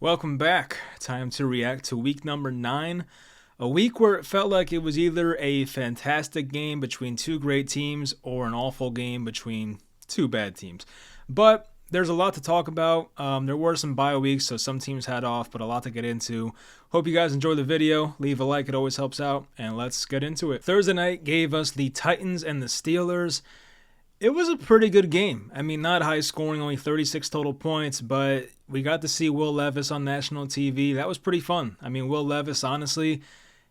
Welcome back. Time to react to week number 9. A week where it felt like it was either a fantastic game between two great teams or an awful game between two bad teams. But there's a lot to talk about. There were some bye weeks, so some teams had off, but a lot to get into. Hope you guys enjoy the video. Leave a like, it always helps out, and let's get into it. Thursday night gave us the Titans and the Steelers. It was a pretty good game. I mean, not high scoring, only 36 total points, but we got to see Will Levis on national TV. That was pretty fun. I mean, Will Levis, honestly,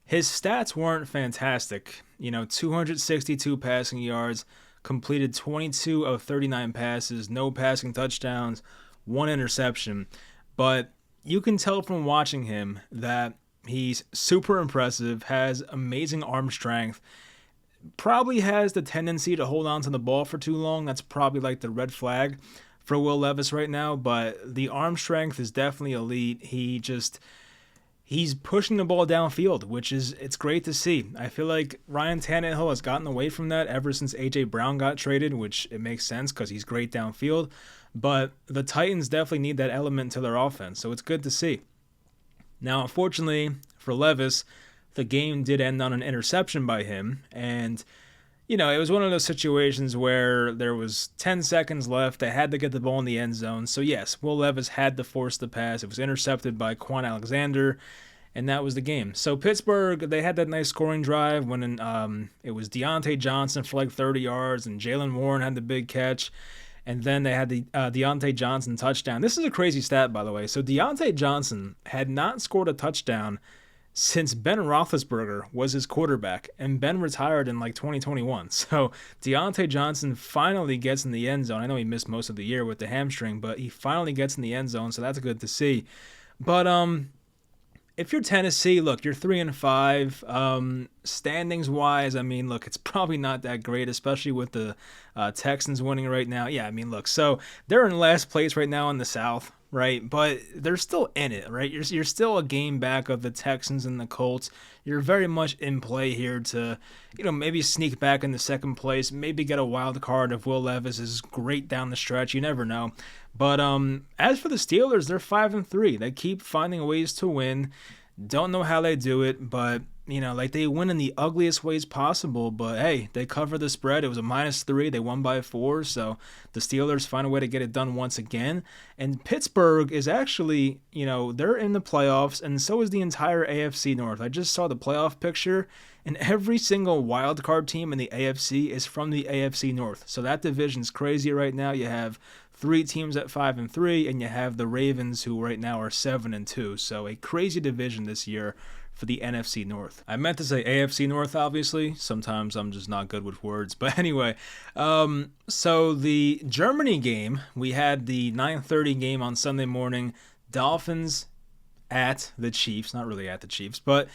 his stats weren't fantastic. 262 passing yards, completed 22 of 39 passes, no passing touchdowns, one interception. But you can tell from watching him that he's super impressive, has amazing arm strength, probably has the tendency to hold on to the ball for too long. That's probably like the red flag for Will Levis right now, but the arm strength is definitely elite. He's pushing the ball downfield, which it's great to see. I feel like Ryan Tannehill has gotten away from that ever since A.J. Brown got traded, which it makes sense because he's great downfield, but the Titans definitely need that element to their offense, so it's good to see. Now, unfortunately for Levis, the game did end on an interception by him, and it was one of those situations where there was 10 seconds left. They had to get the ball in the end zone. So yes, Will Levis had to force the pass. It was intercepted by Quan Alexander, and that was the game. So Pittsburgh, they had that nice scoring drive when it was Deontay Johnson for like 30 yards, and Jaylen Warren had the big catch. And then they had the Deontay Johnson touchdown. This is a crazy stat, by the way. So Deontay Johnson had not scored a touchdown since Ben Roethlisberger was his quarterback, and Ben retired in like 2021. So Deontay Johnson finally gets in the end zone. I know he missed most of the year with the hamstring, but he finally gets in the end zone, so that's good to see. But if you're Tennessee, look, you're 3-5. Standings wise, I mean, look, it's probably not that great, especially with the Texans winning right now. Yeah, I mean, look, so they're in last place right now in the South, right? But they're still in it, right? You're still a game back of the Texans and the Colts. You're very much in play here to, maybe sneak back into second place, maybe get a wild card if Will Levis is great down the stretch. You never know. But as for the Steelers, they're 5-3. They keep finding ways to win. Don't know how they do it, but they win in the ugliest ways possible. But hey, they cover the spread. It was a -3. They won by 4. So the Steelers find a way to get it done once again. And Pittsburgh is actually, they're in the playoffs, and so is the entire AFC North. I just saw the playoff picture, and every single wild card team in the AFC is from the AFC North. So that division's crazy right now. You have 3 teams at 5-3, and you have the Ravens, who right now are 7-2. So a crazy division this year for the NFC North. I meant to say AFC North, obviously. Sometimes I'm just not good with words. But anyway, so the Germany game, we had the 9:30 game on Sunday morning. Dolphins at the Chiefs. Not really at the Chiefs, but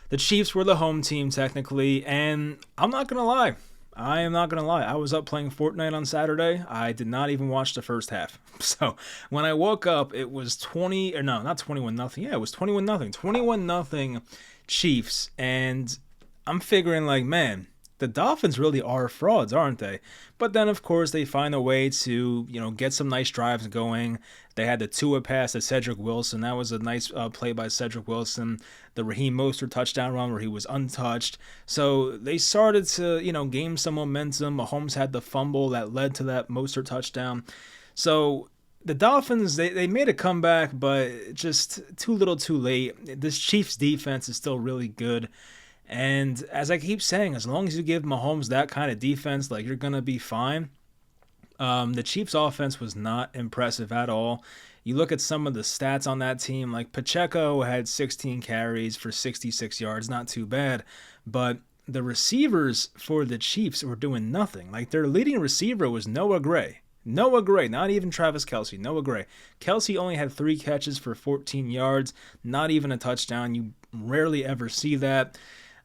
the Chiefs were the home team technically. And I'm not going to lie. I am not going to lie. I was up playing Fortnite on Saturday. I did not even watch the first half. So when I woke up, it was 21-0. Yeah, it was 21-0. 21-0 Chiefs. And I'm figuring like, man, the Dolphins really are frauds, aren't they? But then, of course, they find a way to, get some nice drives going. They had the Tua pass to Cedric Wilson. That was a nice play by Cedric Wilson. The Raheem Mostert touchdown run where he was untouched. So they started to, gain some momentum. Mahomes had the fumble that led to that Mostert touchdown. So the Dolphins, they made a comeback, but just too little too late. This Chiefs defense is still really good. And as I keep saying, as long as you give Mahomes that kind of defense, like, you're going to be fine. The Chiefs offense was not impressive at all. You look at some of the stats on that team, like Pacheco had 16 carries for 66 yards, not too bad. But the receivers for the Chiefs were doing nothing. Like, their leading receiver was Noah Gray. Noah Gray, not even Travis Kelce, Noah Gray. Kelce only had 3 catches for 14 yards, not even a touchdown. You rarely ever see that.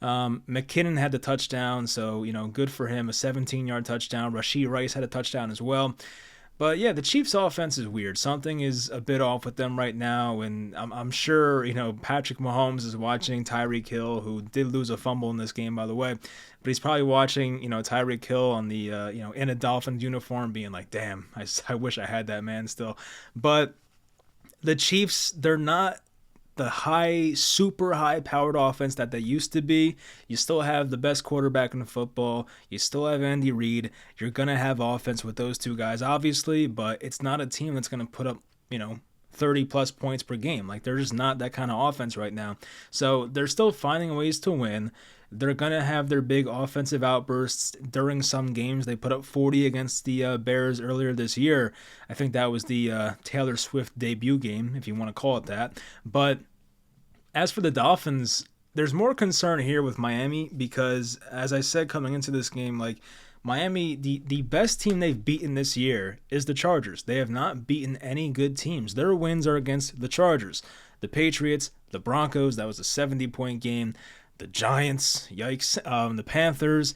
McKinnon had the touchdown, so, good for him, a 17-yard touchdown. Rashee Rice had a touchdown as well. But yeah, the Chiefs' offense is weird. Something is a bit off with them right now, and I'm sure, Patrick Mahomes is watching Tyreek Hill, who did lose a fumble in this game, by the way. But he's probably watching, Tyreek Hill on the, in a Dolphins uniform being like, damn, I wish I had that man still. But the Chiefs, they're not the super high powered offense that they used to be. You still have the best quarterback in football. You still have Andy Reid. You're going to have offense with those two guys, obviously, but it's not a team that's going to put up, 30 plus points per game. Like, they're just not that kind of offense right now. So they're still finding ways to win. They're going to have their big offensive outbursts during some games. They put up 40 against the Bears earlier this year. I think that was the Taylor Swift debut game, if you want to call it that. But as for the Dolphins, there's more concern here with Miami because, as I said coming into this game, like Miami, the best team they've beaten this year is the Chargers. They have not beaten any good teams. Their wins are against the Chargers, the Patriots, the Broncos. That was a 70-point game. The Giants, yikes, the Panthers,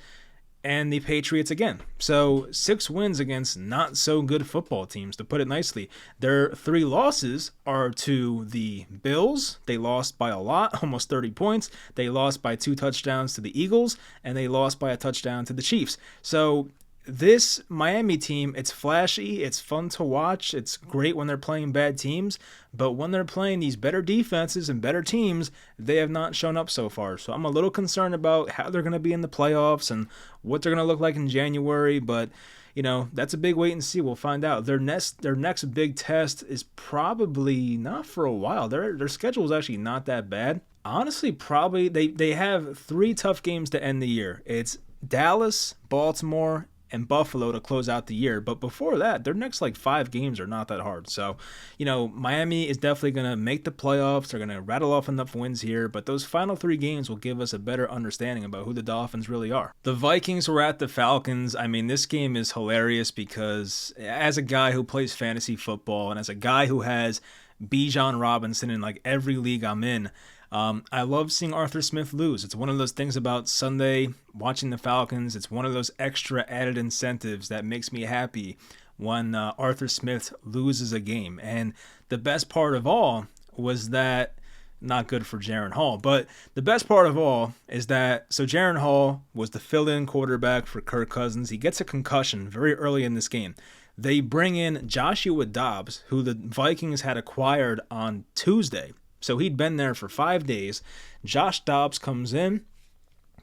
and the Patriots again. So 6 wins against not so good football teams, to put it nicely. Their 3 losses are to the Bills. They lost by a lot, almost 30 points. They lost by 2 touchdowns to the Eagles, and they lost by a touchdown to the Chiefs. So this Miami team, it's flashy, it's fun to watch, it's great when they're playing bad teams, but when they're playing these better defenses and better teams, they have not shown up so far. So I'm a little concerned about how they're going to be in the playoffs and what they're going to look like in January, but that's a big wait and see. We'll find out. Their next big test is probably not for a while. Their schedule is actually not that bad. Honestly, probably they have 3 tough games to end the year. It's Dallas, Baltimore, and Buffalo to close out the year. But before that, their next 5 games are not that hard. So, Miami is definitely going to make the playoffs. They're going to rattle off enough wins here. But those final 3 games will give us a better understanding about who the Dolphins really are. The Vikings were at the Falcons. I mean, this game is hilarious because as a guy who plays fantasy football and as a guy who has Bijan Robinson in every league I'm in, I love seeing Arthur Smith lose. It's one of those things about Sunday watching the Falcons. It's one of those extra added incentives that makes me happy when Arthur Smith loses a game. And the best part of all was that, not good for Jaren Hall, but the best part of all is that, so Jaren Hall was the fill-in quarterback for Kirk Cousins. He gets a concussion very early in this game. They bring in Joshua Dobbs, who the Vikings had acquired on Tuesday. So he'd been there for 5 days. Josh Dobbs comes in.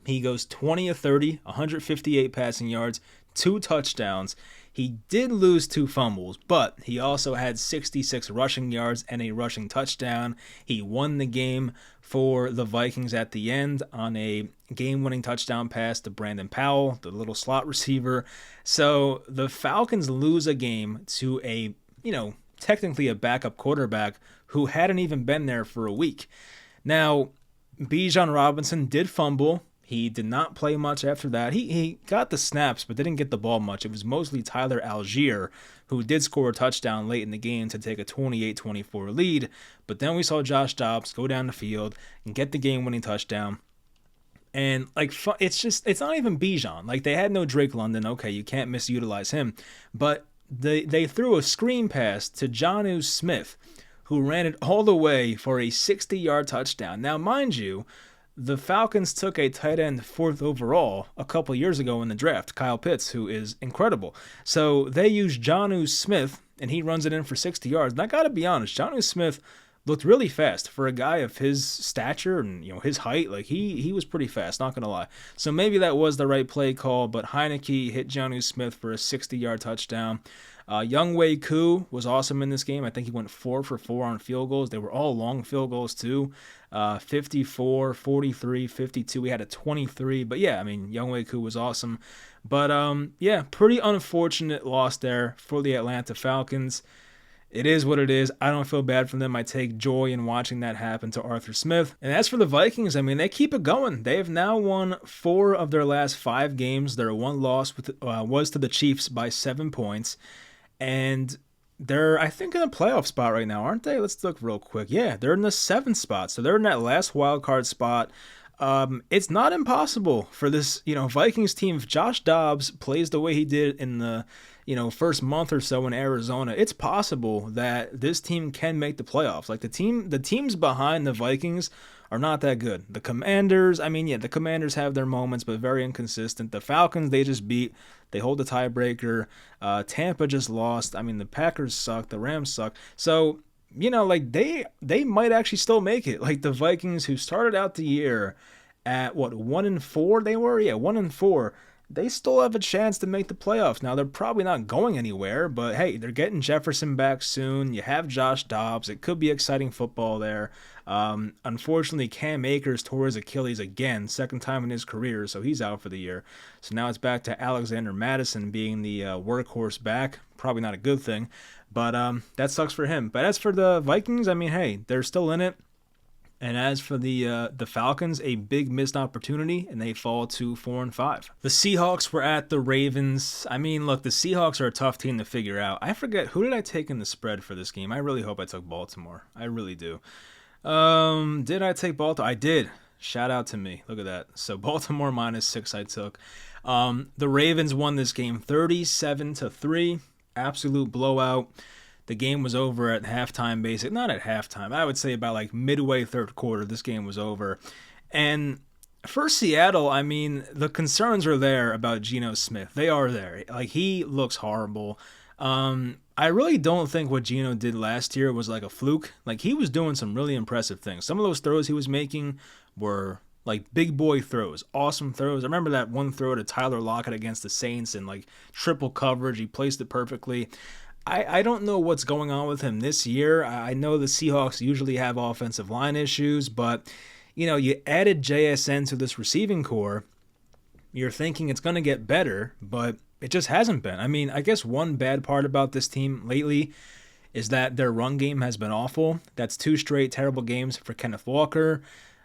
He goes 20 of 30, 158 passing yards, 2 touchdowns. He did lose 2 fumbles, but he also had 66 rushing yards and a rushing touchdown. He won the game for the Vikings at the end on a game-winning touchdown pass to Brandon Powell, the little slot receiver. So the Falcons lose a game to a, technically a backup quarterback who hadn't even been there for a week. Now, Bijan Robinson did fumble. He did not play much after that. He got the snaps, but didn't get the ball much. It was mostly Tyler Algier, who did score a touchdown late in the game to take a 28-24 lead. But then we saw Josh Dobbs go down the field and get the game-winning touchdown. And it's not even Bijan. They had no Drake London. Okay, you can't misutilize him. But they threw a screen pass to Jonnu Smith, who ran it all the way for a 60-yard touchdown. Now, mind you, the Falcons took a tight end 4th overall a couple years ago in the draft, Kyle Pitts, who is incredible. So they used Jonnu Smith, and he runs it in for 60 yards. And I got to be honest, Jonnu Smith looked really fast for a guy of his stature and his height. He was pretty fast, not gonna lie. So maybe that was the right play call. But Heineke hit Jonnu Smith for a 60-yard touchdown. Younghoe Koo was awesome in this game. I think he went 4 for 4 on field goals. They were all long field goals too. 54, 43, 52. We had a 23. But yeah, Younghoe Koo was awesome. But pretty unfortunate loss there for the Atlanta Falcons. It is what it is. I don't feel bad for them. I take joy in watching that happen to Arthur Smith. And as for the Vikings, they keep it going. They have now won 4 of their last 5 games. Their one loss was to the Chiefs by 7 points. And they're, I think, in a playoff spot right now, aren't they? Let's look real quick. Yeah, they're in the 7th spot. So they're in that last wild card spot. It's not impossible for this, Vikings team. If Josh Dobbs plays the way he did in the, first month or so in Arizona, it's possible that this team can make the playoffs. The teams behind the Vikings are not that good. The Commanders, the Commanders have their moments, but very inconsistent. The Falcons, they just beat. They hold the tiebreaker. Tampa just lost. The Packers suck. The Rams suck. So like they might actually still make it. Like the Vikings, who started out the year at what, 1-4 they were? Yeah, 1-4. They still have a chance to make the playoffs. Now they're probably not going anywhere, but hey, they're getting Jefferson back soon. You have Josh Dobbs. It could be exciting football there. Unfortunately, Cam Akers tore his Achilles again, second time in his career, so he's out for the year. So now it's back to Alexander Madison being the workhorse back. Probably not a good thing, but that sucks for him. But as for the Vikings, I mean, hey, they're still in it. And as for the Falcons, a big missed opportunity, and they fall to 4-5. The Seahawks were at the Ravens. I mean, look, the Seahawks are a tough team to figure out. I forget, who did I take in the spread for this game? I really hope I took Baltimore. I really do. Did I take Baltimore? I did. Shout out to me. Look at that. So Baltimore -6 I took. The Ravens won this game 37-3. Absolute blowout. The game was over at halftime, basically. Not at halftime. I would say about like midway third quarter, this game was over. And for Seattle, I mean, the concerns are there about Geno Smith. They are there. Like, he looks horrible. I really don't think what Geno did last year was like a fluke. Like, he was doing some really impressive things. Some of those throws he was making were like big boy throws, awesome throws. I remember that one throw to Tyler Lockett against the Saints in like triple coverage. He placed it perfectly. I don't know what's going on with him this year. I know the Seahawks usually have offensive line issues, but, you added JSN to this receiving core. You're thinking it's going to get better, but it just hasn't been. I mean, I guess one bad part about this team lately is that their run game has been awful. That's 2 straight terrible games for Kenneth Walker.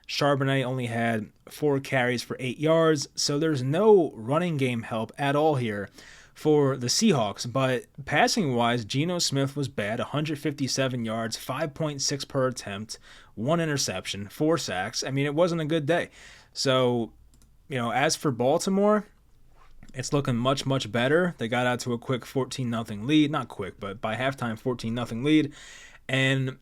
Charbonnet only had 4 carries for 8 yards, so there's no running game help at all here for the Seahawks. But passing-wise, Geno Smith was bad, 157 yards, 5.6 per attempt, 1 interception, 4 sacks. I mean, it wasn't a good day. So, as for Baltimore, it's looking much, much better. They got out to a quick 14-0 lead. Not quick, but by halftime, 14-0 lead. And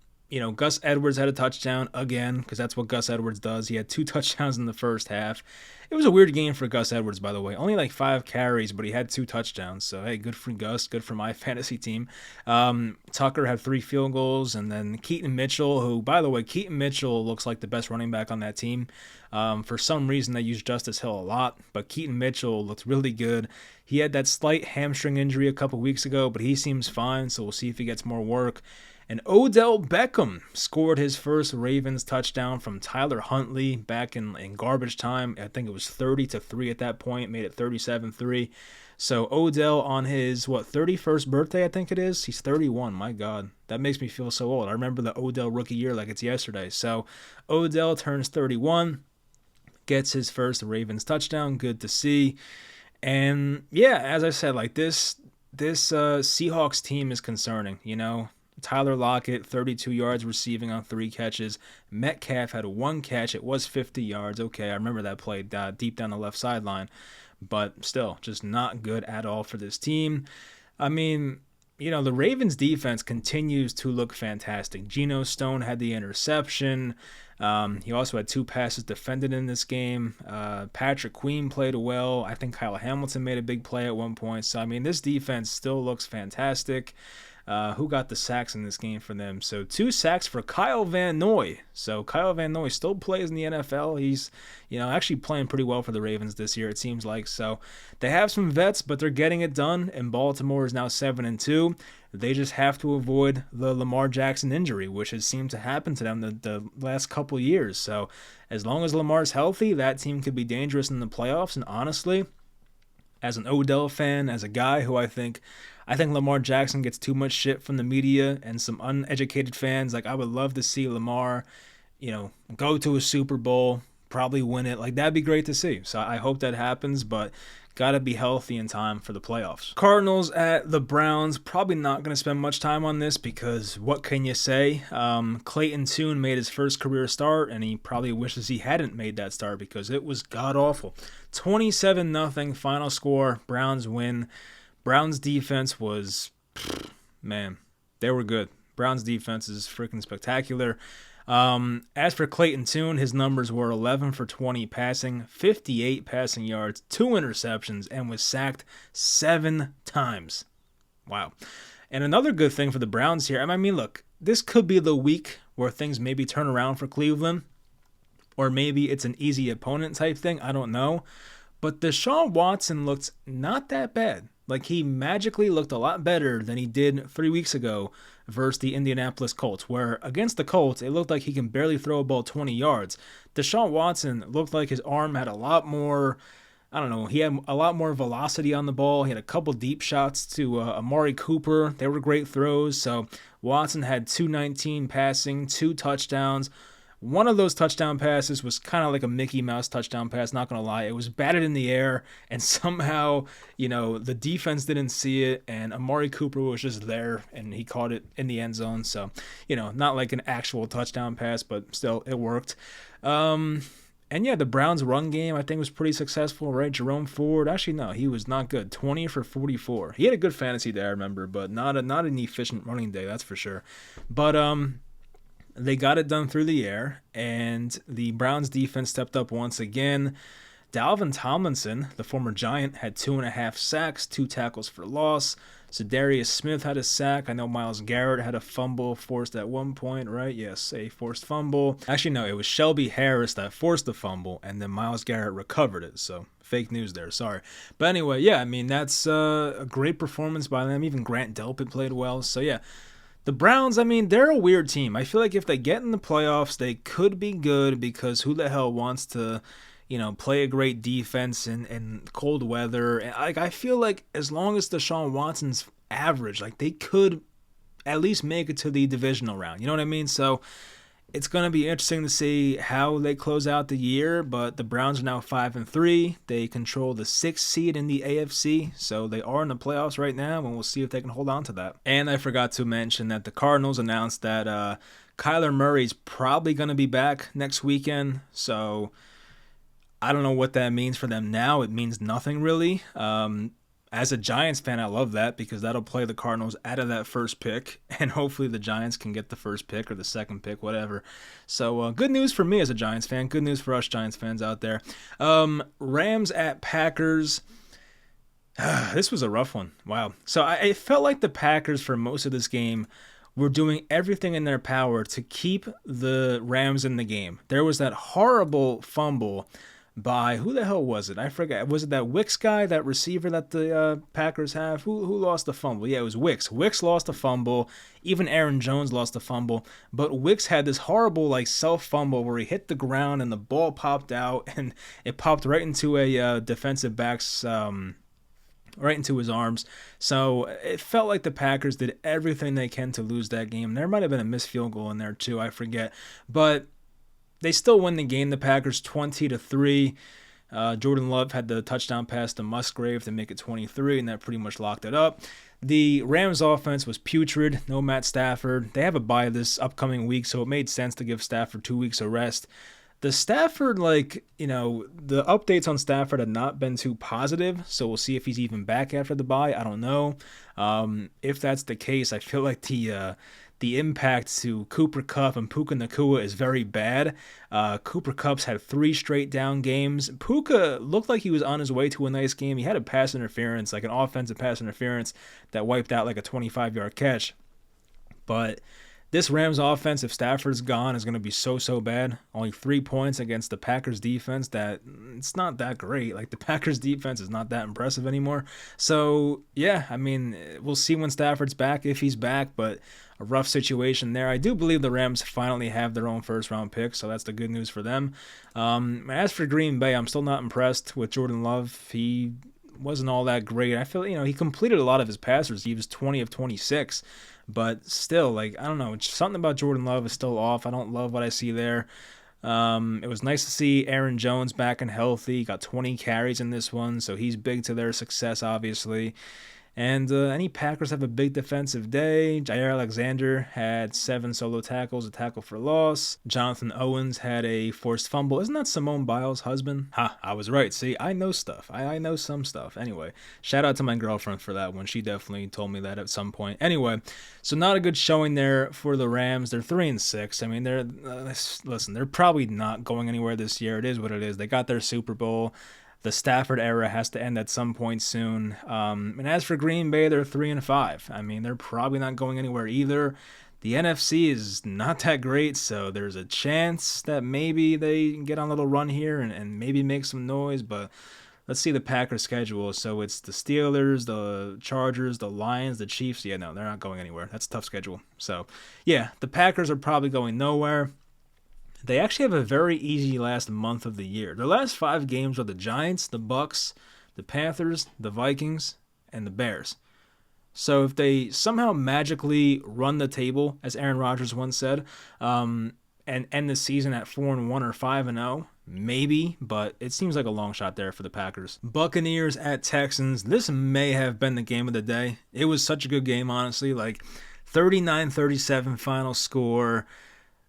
Gus Edwards had a touchdown again, because that's what Gus Edwards does. He had 2 touchdowns in the first half. It was a weird game for Gus Edwards, by the way. Only like 5 carries, but he had 2 touchdowns. So, hey, good for Gus. Good for my fantasy team. Tucker had 3 field goals. And then Keaton Mitchell, who, by the way, Keaton Mitchell looks like the best running back on that team. For some reason, they use Justice Hill a lot. But Keaton Mitchell looked really good. He had that slight hamstring injury a couple weeks ago, but he seems fine. So we'll see if he gets more work. And Odell Beckham scored his first Ravens touchdown from Tyler Huntley back in garbage time. I think it was 30-3 at that point, made it 37-3. So Odell on his, 31st birthday, I think it is? He's 31, my God. That makes me feel so old. I remember the Odell rookie year like it's yesterday. So Odell turns 31, gets his first Ravens touchdown. Good to see. And yeah, as I said, like this Seahawks team is concerning, Tyler Lockett, 32 yards receiving on 3 catches. Metcalf had 1 catch. It was 50 yards. Okay, I remember that play deep down the left sideline. But still, just not good at all for this team. I mean, the Ravens defense continues to look fantastic. Geno Stone had the interception. He also had 2 passes defended in this game. Patrick Queen played well. I think Kyle Hamilton made a big play at one point. So, I mean, this defense still looks fantastic. Who got the sacks in this game for them? So 2 sacks for Kyle Van Noy. So Kyle Van Noy still plays in the NFL. He's, actually playing pretty well for the Ravens this year, it seems like. So they have some vets, but they're getting it done. And Baltimore is now 7-2. They just have to avoid the Lamar Jackson injury, which has seemed to happen to them the last couple years. So as long as Lamar's healthy, that team could be dangerous in the playoffs. And honestly, as an Odell fan, as a guy who I think Lamar Jackson gets too much shit from the media and some uneducated fans. Like, I would love to see Lamar, go to a Super Bowl, probably win it. Like, that'd be great to see. So I hope that happens, but gotta be healthy in time for the playoffs. Cardinals at the Browns. Probably not going to spend much time on this because what can you say? Clayton Tune made his first career start, and he probably wishes he hadn't made that start because it was god-awful. 27-0 final score. Browns win. Browns defense was, man, they were good. Browns defense is freaking spectacular. As for Clayton Tune, his numbers were 11 for 20 passing, 58 passing yards, 2 interceptions, and was sacked 7 times. Wow. And another good thing for the Browns here, I mean, look, this could be the week where things maybe turn around for Cleveland, or maybe it's an easy opponent type thing. I don't know. But Deshaun Watson looked not that bad. Like, he magically looked a lot better than he did 3 weeks ago versus the Indianapolis Colts, where against the Colts, it looked like he can barely throw a ball 20 yards. Deshaun Watson looked like his arm had a lot more, I don't know, he had a lot more velocity on the ball. He had a couple deep shots to Amari Cooper. They were great throws. So Watson had 219 passing, 2 touchdowns. One of those touchdown passes was kind of like a Mickey Mouse touchdown pass, not going to lie. It was batted in the air, and somehow, the defense didn't see it, and Amari Cooper was just there, and he caught it in the end zone. So, not like an actual touchdown pass, but still, it worked. And yeah, the Browns' run game, I think, was pretty successful, right? Jerome Ford, actually, no, he was not good. 20 for 44. He had a good fantasy day, I remember, but not an efficient running day, that's for sure. But, they got it done through the air, and the Browns defense stepped up once again. Dalvin Tomlinson, the former Giant, had 2.5 sacks, 2 tackles for loss. Za'Darius Smith had a sack. I know Myles Garrett had a fumble forced at one point, right? Yes, a forced fumble. Actually, no, it was Shelby Harris that forced the fumble, and then Myles Garrett recovered it. So, fake news there, sorry. But anyway, yeah, I mean, that's a great performance by them. Even Grant Delpit played well. So, yeah. The Browns, I mean, they're a weird team. I feel like if they get in the playoffs, they could be good because who the hell wants to, play a great defense in cold weather? And I feel like as long as Deshaun Watson's average, they could at least make it to the divisional round. You know what I mean? So it's going to be interesting to see how they close out the year, but the Browns are now 5-3. They control the 6th seed in the AFC, so they are in the playoffs right now, and we'll see if they can hold on to that. And I forgot to mention that the Cardinals announced that Kyler Murray's probably going to be back next weekend, so I don't know what that means for them now. It means nothing really. As a Giants fan, I love that because that'll play the Cardinals out of that first pick, and hopefully the Giants can get the first pick or the second pick, whatever. So good news for me as a Giants fan. Good news for us Giants fans out there. Rams at Packers. This was a rough one. Wow. So I felt like the Packers for most of this game were doing everything in their power to keep the Rams in the game. There was that horrible fumble by, who the hell was it? I forget. Was it that Wicks guy, that receiver that the Packers have? Who lost the fumble? Yeah, it was Wicks. Wicks lost the fumble. Even Aaron Jones lost the fumble. But Wicks had this horrible self-fumble where he hit the ground and the ball popped out and it popped right into a defensive back's right into his arms. So it felt like the Packers did everything they can to lose that game. There might have been a missed field goal in there too, I forget. But they still win the game, the Packers 20-3. Jordan Love had the touchdown pass to Musgrave to make it 23, and that pretty much locked it up. The Rams offense was putrid, no Matt Stafford. They have a bye this upcoming week, so it made sense to give Stafford 2 weeks of rest. The Stafford, the updates on Stafford have not been too positive, so we'll see if he's even back after the bye. I don't know. If that's the case, I feel like the impact to Cooper Kupp and Puka Nacua is very bad. Cooper Kupp's had 3 straight down games. Puka looked like he was on his way to a nice game. He had a pass interference, like an offensive pass interference, that wiped out like a 25-yard catch. But this Rams offense, if Stafford's gone, is going to be so bad. Only 3 points against the Packers defense. That it's not that great. The Packers defense is not that impressive anymore. So yeah, I mean, we'll see when Stafford's back, if he's back, but a rough situation there. I do believe the Rams finally have their own first-round pick, so that's the good news for them. As for Green Bay, I'm still not impressed with Jordan Love. He wasn't all that great. I feel, he completed a lot of his passes. He was 20 of 26. But still, I don't know. Something about Jordan Love is still off. I don't love what I see there. It was nice to see Aaron Jones back and healthy. He got 20 carries in this one, so he's big to their success, obviously. And any Packers have a big defensive day. Jair Alexander had 7 solo tackles, a tackle for loss. Jonathan Owens had a forced fumble. Isn't that Simone Biles' husband? Ha, I was right. See, I know stuff. I know some stuff. Anyway, shout out to my girlfriend for that one. She definitely told me that at some point. Anyway, so not a good showing there for the Rams. They're 3-6. I mean, they're probably not going anywhere this year. It is what it is. They got their Super Bowl. The Stafford era has to end at some point soon. And as for Green Bay, they're 3-5. I mean, they're probably not going anywhere either. The NFC is not that great, so there's a chance that maybe they get on a little run here and maybe make some noise, but let's see the Packers schedule. So it's the Steelers, the Chargers, the Lions, the Chiefs. Yeah, no, they're not going anywhere. That's a tough schedule. So, yeah, the Packers are probably going nowhere. They actually have a very easy last month of the year. Their last 5 games are the Giants, the Bucks, the Panthers, the Vikings, and the Bears. So if they somehow magically run the table, as Aaron Rodgers once said, and end the season at 4-1 or 5-0, maybe, but it seems like a long shot there for the Packers. Buccaneers at Texans. This may have been the game of the day. It was such a good game, honestly. Like 39-37 final score.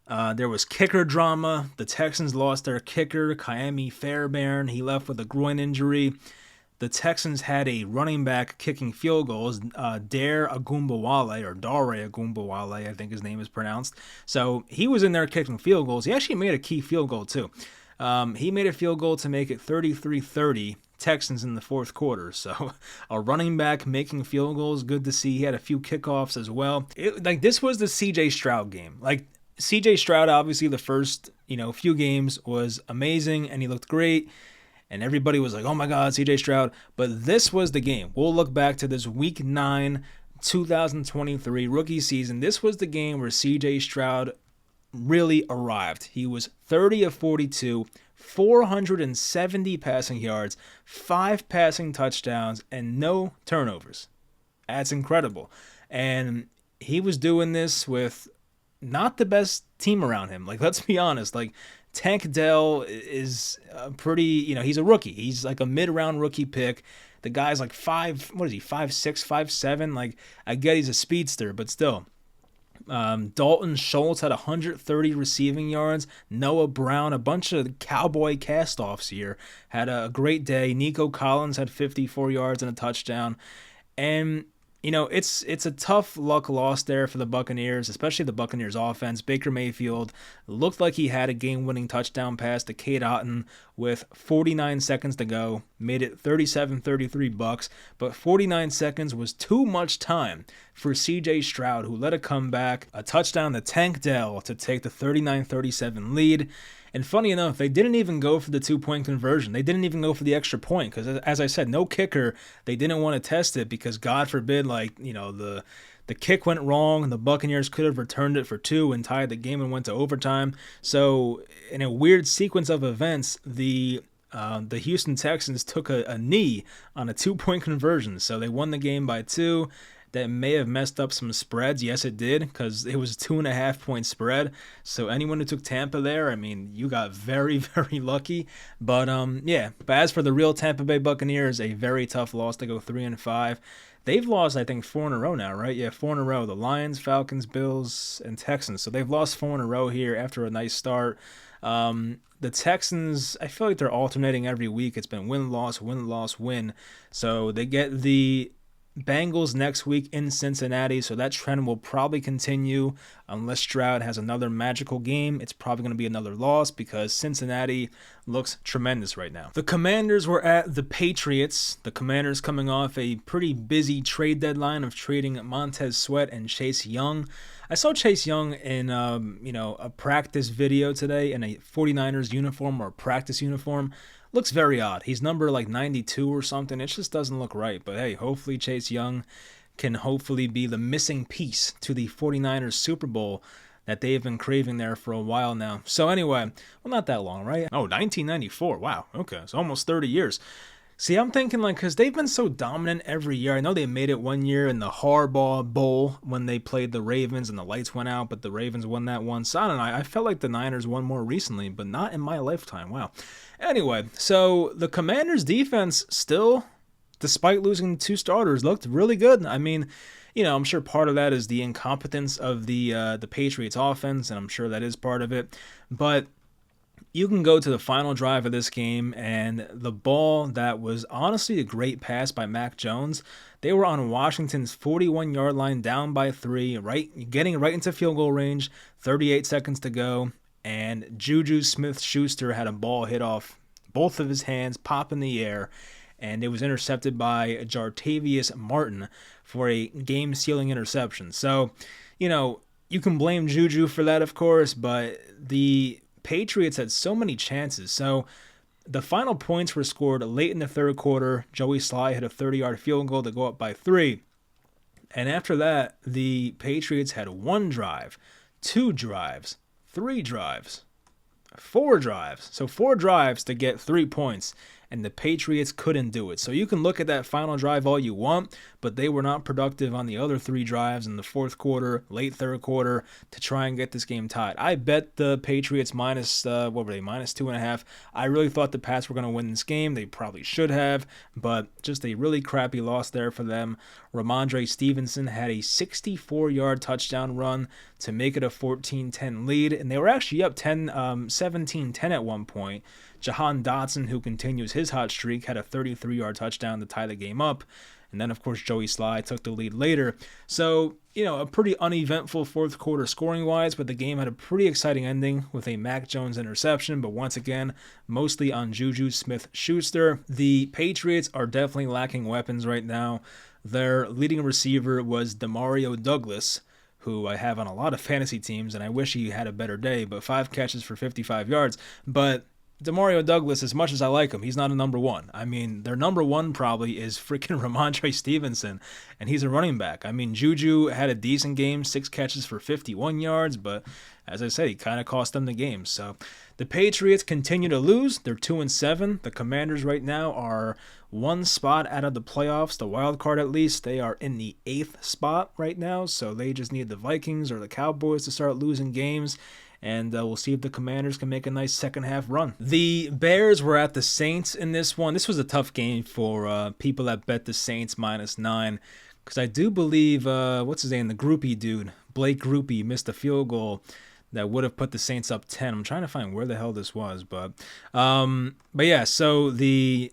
There was kicker drama. The Texans lost their kicker, Kaimi Fairbairn. He left with a groin injury. The Texans had a running back kicking field goals, Dare Agumbawale, I think his name is pronounced. So he was in there kicking field goals. He actually made a key field goal too. He made a field goal to make it 33-30 Texans in the fourth quarter. So a running back making field goals, good to see. He had a few kickoffs as well. This was the C.J. Stroud game. Like C.J. Stroud, obviously the first few games was amazing and he looked great. And everybody was like, oh my God, C.J. Stroud. But this was the game. We'll look back to this Week 9, 2023 rookie season. This was the game where C.J. Stroud really arrived. He was 30 of 42, 470 passing yards, 5 passing touchdowns, and no turnovers. That's incredible. And he was doing this with not the best team around him. Like, let's be honest. Like, Tank Dell is he's a rookie. He's like a mid-round rookie pick. The guy's like 5'6", 5'7". Like, I get he's a speedster, but still. Dalton Schultz had 130 receiving yards. Noah Brown, a bunch of cowboy cast-offs here, had a great day. Nico Collins had 54 yards and a touchdown. And it's a tough luck loss there for the Buccaneers, especially the Buccaneers offense. Baker Mayfield looked like he had a game-winning touchdown pass to Cade Otton with 49 seconds to go, made it 37-33 Bucks, but 49 seconds was too much time for C.J. Stroud, who led a comeback, a touchdown to Tank Dell to take the 39-37 lead. And funny enough, they didn't even go for the 2-point conversion. They didn't even go for the extra point because, as I said, no kicker. They didn't want to test it because, God forbid, the kick went wrong and the Buccaneers could have returned it for 2 and tied the game and went to overtime. So, in a weird sequence of events, the Houston Texans took a knee on a 2-point conversion. So they won the game by 2. That may have messed up some spreads. Yes, it did, because it was a 2.5-point spread. So anyone who took Tampa there, I mean, you got very, very lucky. But But as for the real Tampa Bay Buccaneers, a very tough loss to go 3-5. They've lost, I think, 4 in a row now, right? Yeah, 4 in a row. The Lions, Falcons, Bills, and Texans. So they've lost 4 in a row here after a nice start. The Texans, I feel like they're alternating every week. It's been win, loss, win, loss, win. So they get the Bengals next week in Cincinnati, so that trend will probably continue unless Stroud has another magical game. It's probably going to be another loss because Cincinnati looks tremendous right now. The Commanders were at the Patriots. The Commanders coming off a pretty busy trade deadline of trading Montez Sweat and Chase Young. I saw Chase Young in a practice video today in a 49ers uniform or practice uniform. Looks very odd. He's number 92 or something. It just doesn't look right. But hey, hopefully Chase Young can hopefully be the missing piece to the 49ers Super Bowl that they've been craving there for a while now. So anyway, well, not that long, right? Oh, 1994. Wow. Okay. It's almost 30 years. See, I'm thinking because they've been so dominant every year. I know they made it one year in the Harbaugh Bowl when they played the Ravens and the lights went out, but the Ravens won that one. So I don't know. I felt like the Niners won more recently, but not in my lifetime. Wow. Anyway, so the Commanders' defense still, despite losing 2 starters, looked really good. I mean, I'm sure part of that is the incompetence of the Patriots' offense, and I'm sure that is part of it. But you can go to the final drive of this game, and the ball that was honestly a great pass by Mac Jones. They were on Washington's 41-yard line, down by 3, getting right into field goal range, 38 seconds to go, and Juju Smith-Schuster had a ball hit off both of his hands, pop in the air, and it was intercepted by Jartavius Martin for a game-sealing interception. So, You can blame Juju for that, of course, but the Patriots had so many chances. So the final points were scored late in the third quarter. Joey Sly hit a 30-yard field goal to go up by 3. And after that, the Patriots had 1 drive, 2 drives, 3 drives, 4 drives. So 4 drives to get 3 points, and the Patriots couldn't do it. So you can look at that final drive all you want, but they were not productive on the other 3 drives in the fourth quarter, late third quarter, to try and get this game tied. I bet the Patriots minus, what were they, minus 2.5. I really thought the Pats were going to win this game. They probably should have, but just a really crappy loss there for them. Ramondre Stevenson had a 64-yard touchdown run to make it a 14-10 lead, and they were actually up 17-10 at one point. Jahan Dotson, who continues his hot streak, had a 33-yard touchdown to tie the game up. And then, of course, Joey Sly took the lead later. So, a pretty uneventful fourth quarter scoring-wise, but the game had a pretty exciting ending with a Mac Jones interception, but once again, mostly on Juju Smith-Schuster. The Patriots are definitely lacking weapons right now. Their leading receiver was Demario Douglas, who I have on a lot of fantasy teams, and I wish he had a better day, but 5 catches for 55 yards. But Demario Douglas, as much as I like him, he's not a number 1. I mean, their number 1 probably is freaking Ramondre Stevenson, and he's a running back. I mean, Juju had a decent game, 6 catches for 51 yards, but as I said, he kind of cost them the game. So the Patriots continue to lose. They're 2-7. The Commanders right now are 1 spot out of the playoffs, the wild card at least. They are in the 8th spot right now, so they just need the Vikings or the Cowboys to start losing games. And we'll see if the Commanders can make a nice second half run. The Bears were at the Saints in this one. This was a tough game for people that bet the Saints -9. Because I do believe, what's his name, the Groupie dude, Blake Groupie, missed a field goal that would have put the Saints up 10. I'm trying to find where the hell this was. But yeah, so the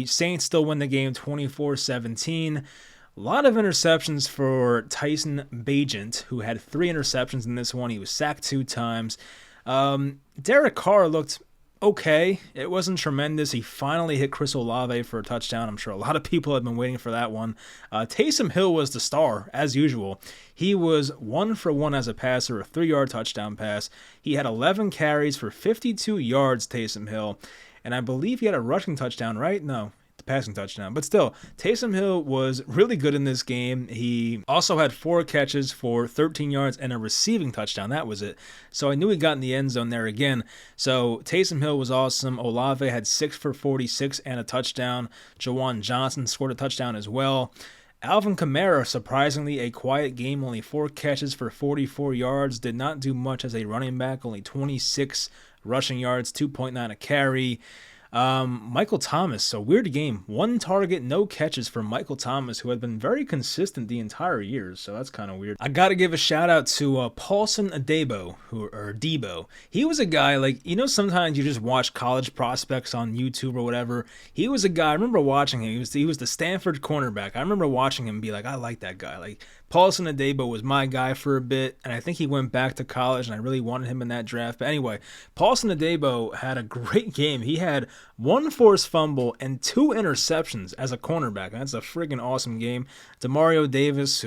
Saints still win the game 24-17. A lot of interceptions for Tyson Bagent, who had 3 interceptions in this one. He was sacked 2 times. Derek Carr looked okay. It wasn't tremendous. He finally hit Chris Olave for a touchdown. I'm sure a lot of people have been waiting for that one. Taysom Hill was the star, as usual. He was 1 for 1 as a passer, a 3-yard touchdown pass. He had 11 carries for 52 yards, Taysom Hill. And I believe he had a rushing touchdown, right? No. Passing touchdown. But still, Taysom Hill was really good in this game. He also had 4 catches for 13 yards and a receiving touchdown. That was it. So I knew he got in the end zone there again. So Taysom Hill was awesome. Olave had 6 for 46 and a touchdown. Jawan Johnson scored a touchdown as well. Alvin Kamara, surprisingly, a quiet game, only 4 catches for 44 yards. Did not do much as a running back, only 26 rushing yards, 2.9 a carry. Michael Thomas, a weird game. 1 target, no catches for Michael Thomas, who had been very consistent the entire year, so that's kind of weird. I gotta give a shout out to Paulson Adebo, or Debo. He was a guy, sometimes you just watch college prospects on YouTube or whatever. He was a guy, I remember watching him. He was the Stanford cornerback. I remember watching him and be like, I like that guy. Paulson Adebo was my guy for a bit, and I think he went back to college, and I really wanted him in that draft. But anyway, Paulson Adebo had a great game. He had 1 forced fumble and 2 interceptions as a cornerback. That's a friggin' awesome game. Demario Davis,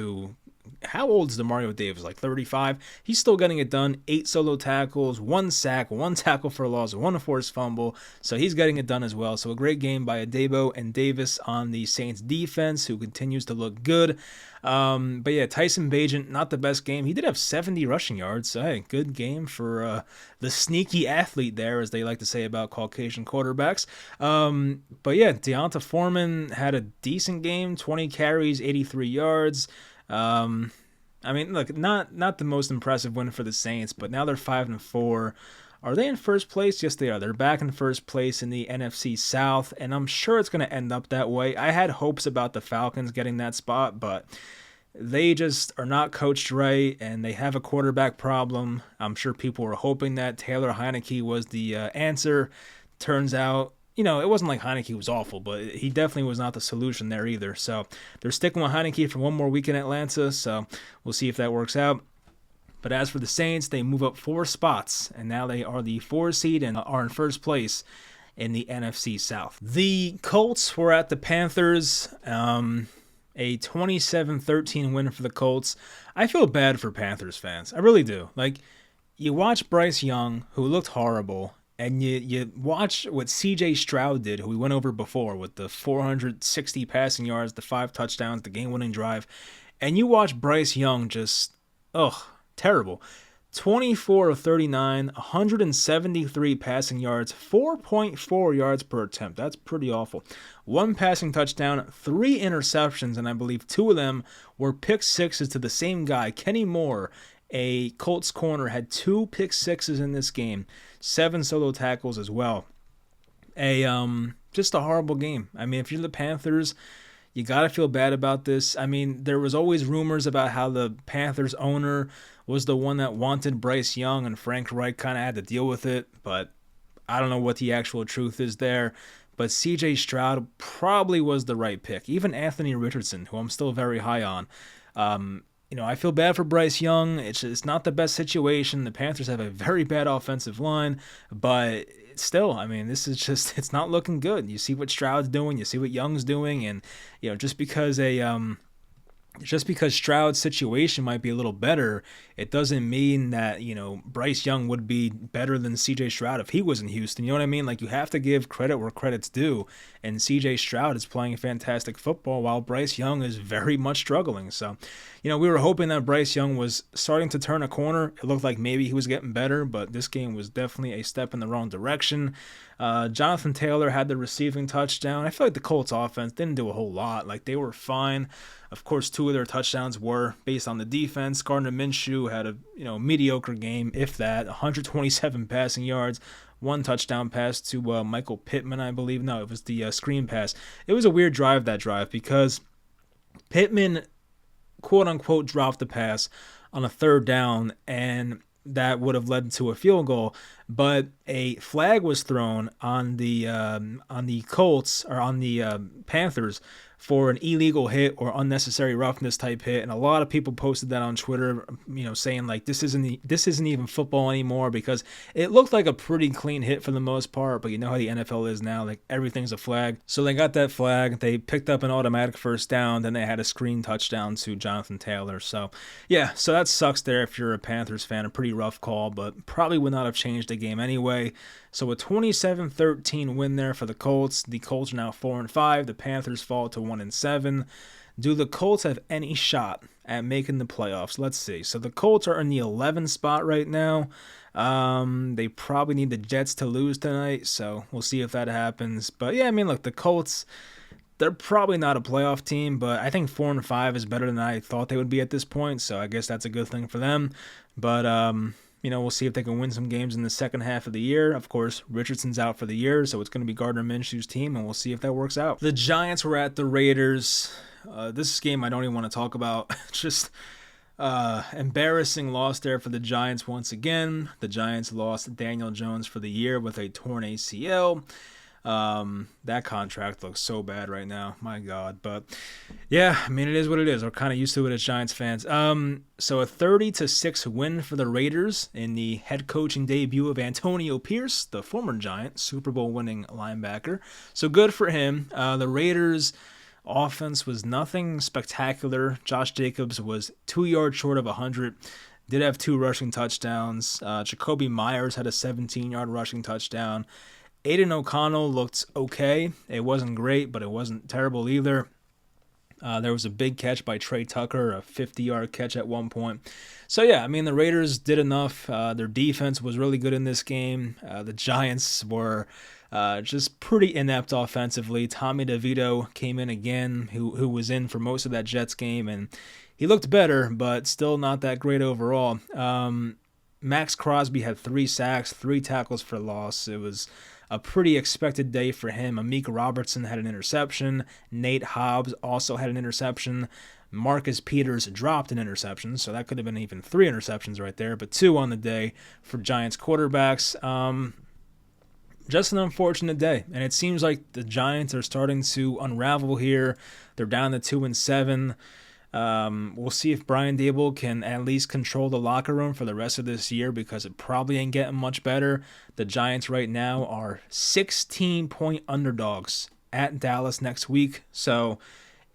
how old is Demario Davis? 35? He's still getting it done. 8 solo tackles, 1 sack, 1 tackle for a loss, 1 forced fumble. So he's getting it done as well. So a great game by Adebo and Davis on the Saints defense, who continues to look good. But yeah, Tyson Bagent, not the best game. He did have 70 rushing yards. So hey, good game for the sneaky athlete there, as they like to say about Caucasian quarterbacks. But yeah, Deonta Foreman had a decent game. 20 carries, 83 yards. Look, not the most impressive win for the Saints, but now they're 5-4. Are they in first place? Yes, they are. They're back in first place in the NFC South, and I'm sure it's going to end up that way. I had hopes about the Falcons getting that spot, but they just are not coached right, and they have a quarterback problem. I'm sure people were hoping that Taylor Heineke was the answer. Turns out, it wasn't like Heineke was awful, but he definitely was not the solution there either. So they're sticking with Heineke for 1 more week in Atlanta, so we'll see if that works out. But as for the Saints, they move up 4 spots, and now they are the 4 seed and are in first place in the NFC South. The Colts were at the Panthers. A 27-13 win for the Colts. I feel bad for Panthers fans. I really do. Like, you watch Bryce Young, who looked horrible, and you watch what C.J. Stroud did, who we went over before with the 460 passing yards, the 5 touchdowns, the game-winning drive, and you watch Bryce Young just, terrible. 24 of 39, 173 passing yards, 4.4 yards per attempt. That's pretty awful. 1 passing touchdown, 3 interceptions, and I believe 2 of them were pick sixes to the same guy, Kenny Moore. A Colts corner had 2 pick sixes in this game, 7 solo tackles as well. Just a horrible game. I mean, if you're the Panthers, you got to feel bad about this. I mean, there was always rumors about how the Panthers owner was the one that wanted Bryce Young, and Frank Reich kind of had to deal with it, but I don't know what the actual truth is there. But C.J. Stroud probably was the right pick. Even Anthony Richardson, who I'm still very high on. I feel bad for Bryce Young. It's not the best situation. The Panthers have a very bad offensive line, but still, I mean, this is just, it's not looking good. You see what Stroud's doing, you see what Young's doing, and, just because Stroud's situation might be a little better, it doesn't mean that, Bryce Young would be better than C.J. Stroud if he was in Houston. You know what I mean? Like, you have to give credit where credit's due, and C.J. Stroud is playing fantastic football while Bryce Young is very much struggling. So, we were hoping that Bryce Young was starting to turn a corner. It looked like maybe he was getting better, but this game was definitely a step in the wrong direction. Jonathan Taylor had the receiving touchdown. I feel like the Colts offense didn't do a whole lot. Like, they were fine. Of course, 2 of their touchdowns were based on the defense. Gardner Minshew had a mediocre game, if that. 127 passing yards, 1 touchdown pass to Michael Pittman, I believe. No, it was the screen pass. It was a weird drive, because Pittman, quote-unquote, dropped the pass on a 3rd down, and that would have led to a field goal, but a flag was thrown on the Colts, or on the Panthers, for an illegal hit or unnecessary roughness type hit, and a lot of people posted that on Twitter, saying like this isn't even football anymore, because it looked like a pretty clean hit for the most part, but you know how the NFL is now, like everything's a flag. So they got that flag, they picked up an automatic 1st down, then they had a screen touchdown to Jonathan Taylor. So yeah, so that sucks there if you're a Panthers fan, a pretty rough call, but probably would not have changed the game anyway. So a 27-13 win there for the Colts. The Colts are now 4-5. The Panthers fall to 1-7. Do the Colts have any shot at making the playoffs? Let's see. So the Colts are in the 11th spot right now. They probably need the Jets to lose tonight, so we'll see if that happens. But yeah, I mean, look, the Colts, they're probably not a playoff team, but I think 4-5 is better than I thought they would be at this point, so I guess that's a good thing for them. But we'll see if they can win some games in the second half of the year. Of course, Richardson's out for the year, so it's going to be Gardner Minshew's team, and we'll see if that works out. The Giants were at the Raiders. This game I don't even want to talk about. Just embarrassing loss there for the Giants once again. The Giants lost Daniel Jones for the year with a torn ACL. That contract looks so bad right now, my God. But yeah, I mean, it is what it is. We're kind of used to it as Giants fans. So a 30-6 win for the Raiders in the head coaching debut of Antonio Pierce, the former Giant, Super Bowl winning linebacker. So good for him. The Raiders offense was nothing spectacular. Josh Jacobs was 2 yards short of 100. Did have 2 rushing touchdowns. Jacoby Myers had a 17-yard rushing touchdown. Aiden O'Connell looked okay. It wasn't great, but it wasn't terrible either. There was a big catch by Trey Tucker, a 50-yard catch at one point. So, yeah, I mean, the Raiders did enough. Their defense was really good in this game. The Giants were just pretty inept offensively. Tommy DeVito came in again, who was in for most of that Jets game, and he looked better, but still not that great overall. Max Crosby had 3 sacks, 3 tackles for loss. It was a pretty expected day for him. Amik Robertson had an interception. Nate Hobbs also had an interception. Marcus Peters dropped an interception, so that could have been even 3 interceptions right there, but 2 on the day for Giants quarterbacks. Just an unfortunate day, and it seems like the Giants are starting to unravel here. They're down to 2-7. We'll see if Brian Daboll can at least control the locker room for the rest of this year, because it probably ain't getting much better. The Giants right now are 16-point underdogs at Dallas next week, so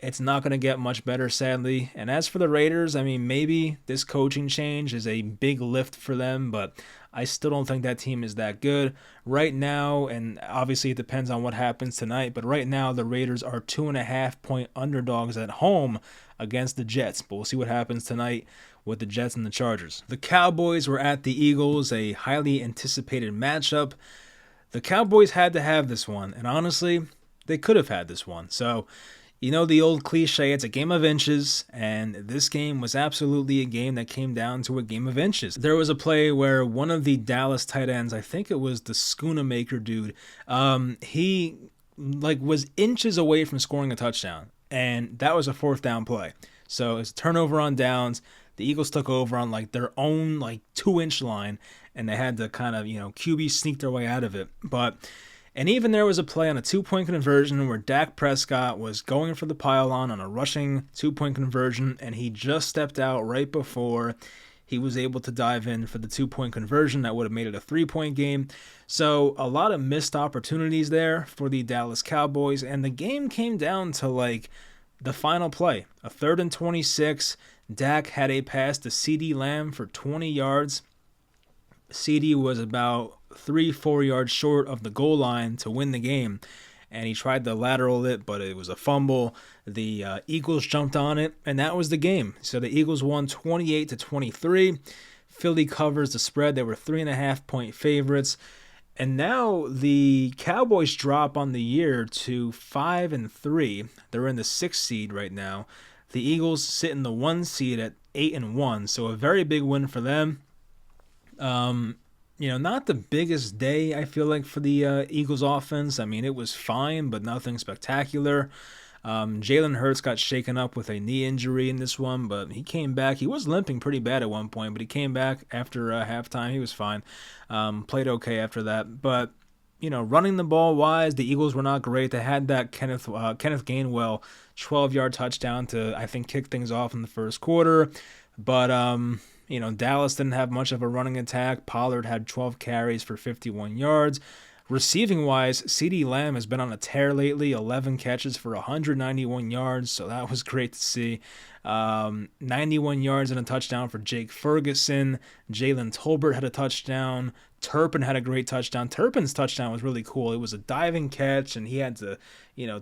It's not going to get much better, sadly. And as for the Raiders, I mean, maybe this coaching change is a big lift for them, but I still don't think that team is that good right now. And obviously, it depends on what happens tonight. But right now, the Raiders are 2.5-point underdogs at home against the Jets. But we'll see what happens tonight with the Jets and the Chargers. The Cowboys were at the Eagles, a highly anticipated matchup. The Cowboys had to have this one, and honestly, they could have had this one. So, you know the old cliche, it's a game of inches, and this game was absolutely a game that came down to a game of inches. There was a play where one of the Dallas tight ends, I think it was the Schoonamaker dude, he was inches away from scoring a touchdown, and that was a 4th down play. So it's a turnover on downs. The Eagles took over on their own 2-inch line, and they had to kind of QB sneak their way out of it. And even there was a play on a 2-point conversion where Dak Prescott was going for the pylon on a rushing 2-point conversion, and he just stepped out right before he was able to dive in for the 2-point conversion. That would have made it a 3-point game. So a lot of missed opportunities there for the Dallas Cowboys, and the game came down to the final play. A 3rd and 26. Dak had a pass to CeeDee Lamb for 20 yards. CeeDee was about 3-4 yards short of the goal line to win the game, and he tried to lateral it, but it was a fumble. The Eagles jumped on it, and that was the game. So the Eagles won 28-23. Philly covers the spread. They were 3.5-point favorites. And now the Cowboys drop on the year to 5-3. They're in the 6th seed right now. The Eagles sit in the 1 seed at 8-1, so a very big win for them. Not the biggest day, I feel like, for the Eagles offense. I mean, it was fine, but nothing spectacular. Jalen Hurts got shaken up with a knee injury in this one, but he came back. He was limping pretty bad at one point, but he came back after halftime. He was fine. Played okay after that. But, running the ball wise, the Eagles were not great. They had that Kenneth Gainwell 12-yard touchdown to, I think, kick things off in the first quarter. But, Dallas didn't have much of a running attack. Pollard had 12 carries for 51 yards. Receiving-wise, CeeDee Lamb has been on a tear lately, 11 catches for 191 yards, so that was great to see. 91 yards and a touchdown for Jake Ferguson. Jalen Tolbert had a touchdown. Turpin had a great touchdown. Turpin's touchdown was really cool. It was a diving catch, and he had to,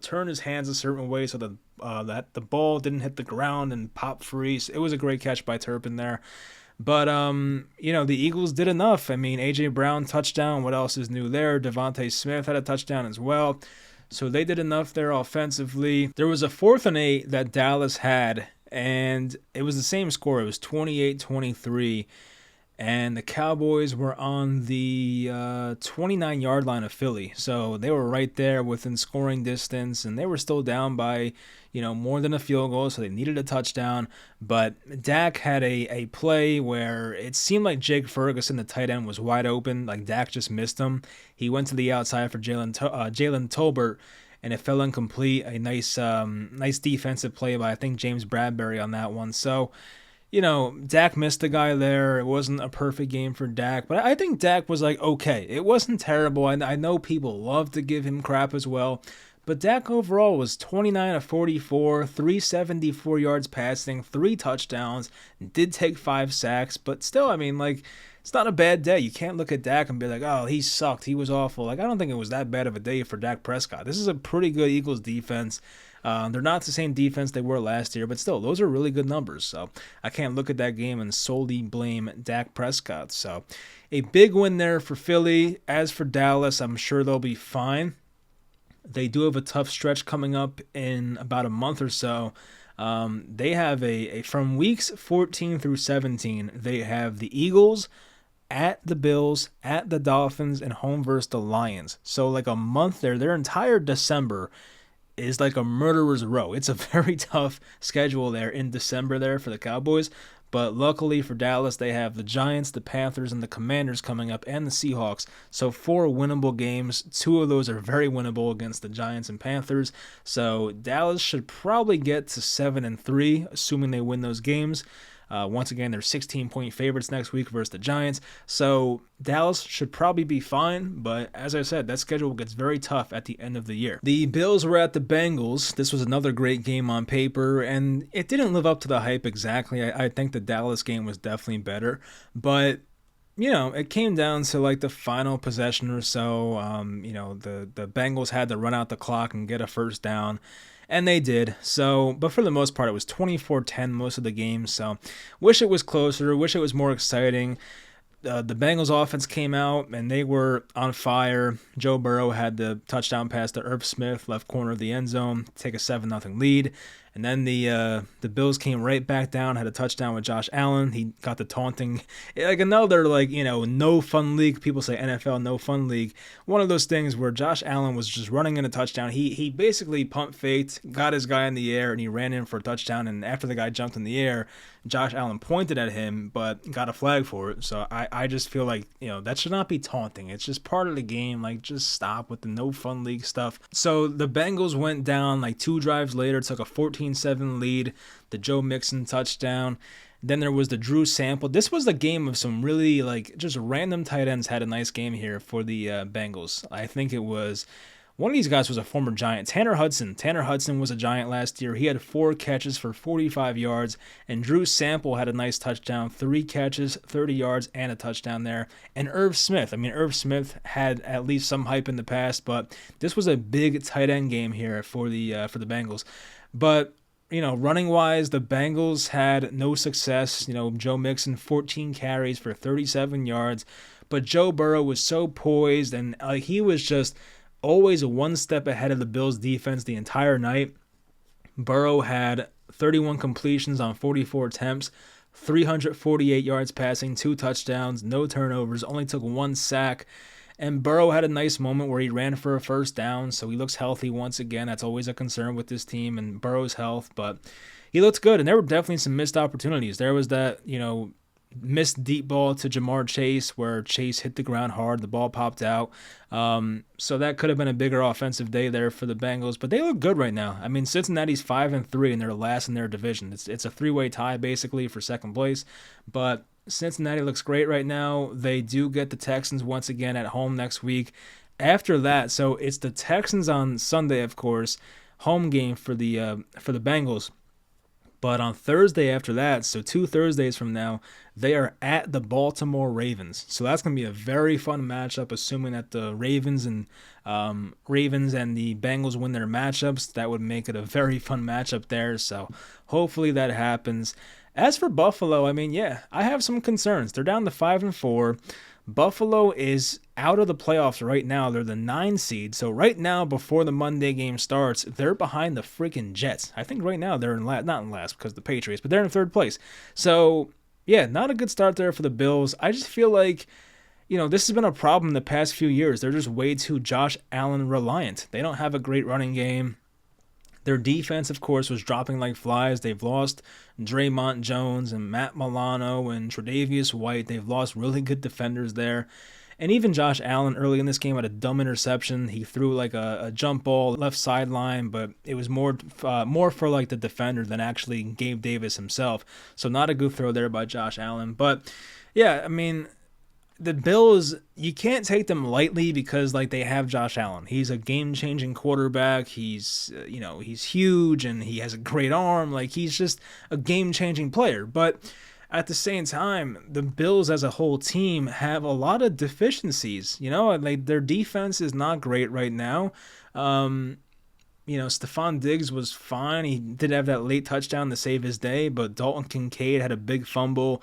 turn his hands a certain way so that the ball didn't hit the ground and pop free. So it was a great catch by Turpin there. But, the Eagles did enough. I mean, A.J. Brown touchdown. What else is new there? Devontae Smith had a touchdown as well. So they did enough there offensively. There was a 4th and 8 that Dallas had, and it was the same score. It was 28-23. And the Cowboys were on the 29-yard line of Philly. So they were right there within scoring distance, and they were still down by, more than a field goal, so they needed a touchdown. But Dak had a play where it seemed like Jake Ferguson, the tight end, was wide open. Dak just missed him. He went to the outside for Jalen Tolbert, and it fell incomplete. A nice defensive play by, I think, James Bradbury on that one. So, Dak missed the guy there. It wasn't a perfect game for Dak, but I think Dak was okay. It wasn't terrible. I know people love to give him crap as well, but Dak overall was 29-44, 374 yards passing, 3 touchdowns, did take 5 sacks, but still, it's not a bad day. You can't look at Dak and be like, oh, he sucked, he was awful. I don't think it was that bad of a day for Dak Prescott. This is a pretty good Eagles defense. They're not the same defense they were last year, but still, those are really good numbers. So I can't look at that game and solely blame Dak Prescott. So a big win there for Philly. As for Dallas, I'm sure they'll be fine. They do have a tough stretch coming up in about a month or so. They have from weeks 14 through 17, they have the Eagles, at the Bills, at the Dolphins, and home versus the Lions. So a month there, their entire December is like a murderer's row. It's a very tough schedule there in December there for the Cowboys. But luckily for Dallas, they have the Giants, the Panthers, and the Commanders coming up, and the Seahawks. So 4 winnable games. 2 of those are very winnable against the Giants and Panthers. So Dallas should probably get to 7-3, assuming they win those games. Once again, they're 16-point favorites next week versus the Giants. So Dallas should probably be fine, but as I said, that schedule gets very tough at the end of the year. The Bills were at the Bengals. This was another great game on paper, and it didn't live up to the hype exactly. I think the Dallas game was definitely better, but it came down to like the final possession or so. The Bengals had to run out the clock and get a first down, and they did. So, but for the most part, it was 24-10 most of the game. So, wish it was closer. Wish it was more exciting. The Bengals offense came out and they were on fire. Joe Burrow had the touchdown pass to Irv Smith, left corner of the end zone, take a 7-0 lead. And then the Bills came right back down, had a touchdown with Josh Allen. He got the taunting, like another no fun league. People say NFL no fun league. One of those things where Josh Allen was just running in a touchdown. He basically pump faked, got his guy in the air, and he ran in for a touchdown. And after the guy jumped in the air, Josh Allen pointed at him, but got a flag for it. So I just feel like, that should not be taunting. It's just part of the game. Like, just stop with the no fun league stuff. So the Bengals went down like 2 drives later, took a 14-7 lead, the Joe Mixon touchdown. Then there was the Drew Sample. This was the game of some really just random tight ends had a nice game here for the Bengals. I think it was one of these guys was a former Giant, Tanner Hudson. Tanner Hudson was a Giant last year. He had 4 catches for 45 yards, and Drew Sample had a nice touchdown, 3 catches, 30 yards, and a touchdown there. And Irv Smith. Irv Smith had at least some hype in the past, but this was a big tight end game here for the Bengals. But running wise, the Bengals had no success. Joe Mixon, 14 carries for 37 yards, but Joe Burrow was so poised, and he was just always one step ahead of the Bills defense the entire night. Burrow had 31 completions on 44 attempts, 348 yards passing, 2 touchdowns, no turnovers, only took 1 sack. And Burrow had a nice moment where he ran for a first down, so he looks healthy once again. That's always a concern with this team and Burrow's health, but he looked good. And there were definitely some missed opportunities. There was that, missed deep ball to Jamar Chase where Chase hit the ground hard. The ball popped out. So that could have been a bigger offensive day there for the Bengals, but they look good right now. Cincinnati's 5-3 and they're last in their division. It's a 3-way tie basically for second place, but Cincinnati looks great right now. They do get the Texans once again at home next week. After that, so it's the Texans on Sunday, of course, home game for the Bengals. But on Thursday after that, so 2 Thursdays from now, they are at the Baltimore Ravens. So that's going to be a very fun matchup, assuming that the Ravens and the Bengals win their matchups. That would make it a very fun matchup there. So hopefully that happens. As for Buffalo, I have some concerns. They're down to 5-4. Buffalo is out of the playoffs right now. They're the 9 seed. So right now, before the Monday game starts, they're behind the freaking Jets. I think right now they're not in last because of the Patriots, but they're in 3rd place. So yeah, not a good start there for the Bills. I just feel like, this has been a problem the past few years. They're just way too Josh Allen reliant. They don't have a great running game. Their defense, of course, was dropping like flies. They've lost Draymond Jones and Matt Milano and Tre'Davious White. They've lost really good defenders there. And even Josh Allen early in this game had a dumb interception. He threw like a jump ball left sideline, but it was more for like the defender than actually Gabe Davis himself. So not a good throw there by Josh Allen. But yeah, the Bills, you can't take them lightly because they have Josh Allen. He's a game-changing quarterback. He's huge and he has a great arm. He's just a game-changing player. But at the same time, the Bills as a whole team have a lot of deficiencies. Their defense is not great right now. Stephon Diggs was fine. He did have that late touchdown to save his day, but Dalton Kincaid had a big fumble.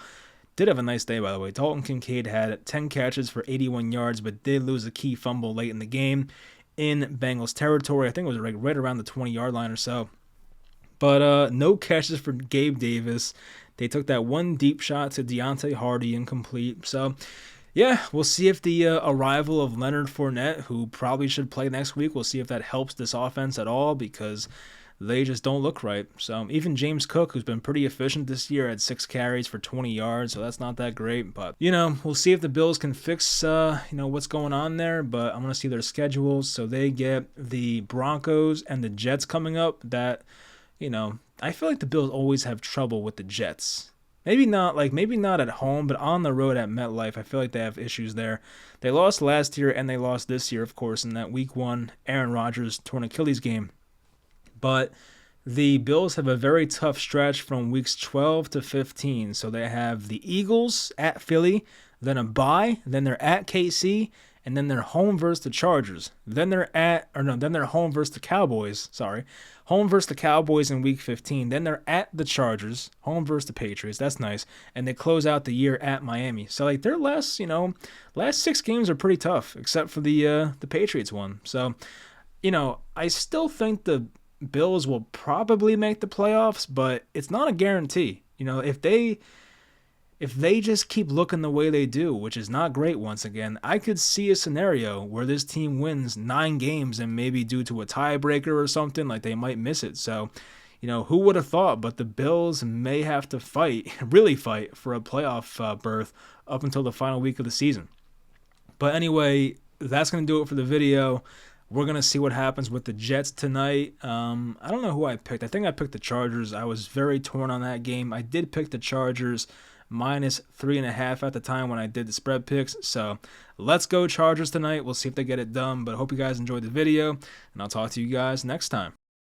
Did have a nice day, by the way. Dalton Kincaid had 10 catches for 81 yards, but did lose a key fumble late in the game in Bengals territory. I think it was right around the 20-yard line or so. But no catches for Gabe Davis. They took that one deep shot to Deontay Hardy incomplete. So, yeah, we'll see if the arrival of Leonard Fournette, who probably should play next week, we'll see if that helps this offense at all because they just don't look right. So even James Cook, who's been pretty efficient this year, had 6 carries for 20 yards, so that's not that great. But, we'll see if the Bills can fix, what's going on there. But I'm going to see their schedules. So they get the Broncos and the Jets coming up that, I feel like the Bills always have trouble with the Jets. maybe not at home, but on the road at MetLife. I feel like they have issues there. They lost last year and they lost this year, of course, in that week 1 Aaron Rodgers torn Achilles game. But the Bills have a very tough stretch from weeks 12 to 15. So they have the Eagles at Philly, then a bye, then they're at KC, and then they're home versus the Chargers. Then they're home versus the Cowboys. Home versus the Cowboys in week 15. Then they're at the Chargers, home versus the Patriots. That's nice. And they close out the year at Miami. So like their last 6 games are pretty tough, except for the Patriots one. So, I still think the Bills will probably make the playoffs, but it's not a guarantee. If they just keep looking the way they do, which is not great once again, I could see a scenario where this team wins 9 games and maybe due to a tiebreaker or something, like they might miss it. So, who would have thought? But the Bills may have to really fight for a playoff berth up until the final week of the season. But anyway, that's going to do it for the video. We're going to see what happens with the Jets tonight. I don't know who I picked. I think I picked the Chargers. I was very torn on that game. I did pick the Chargers minus 3.5 at the time when I did the spread picks. So let's go Chargers tonight. We'll see if they get it done. But I hope you guys enjoyed the video, and I'll talk to you guys next time.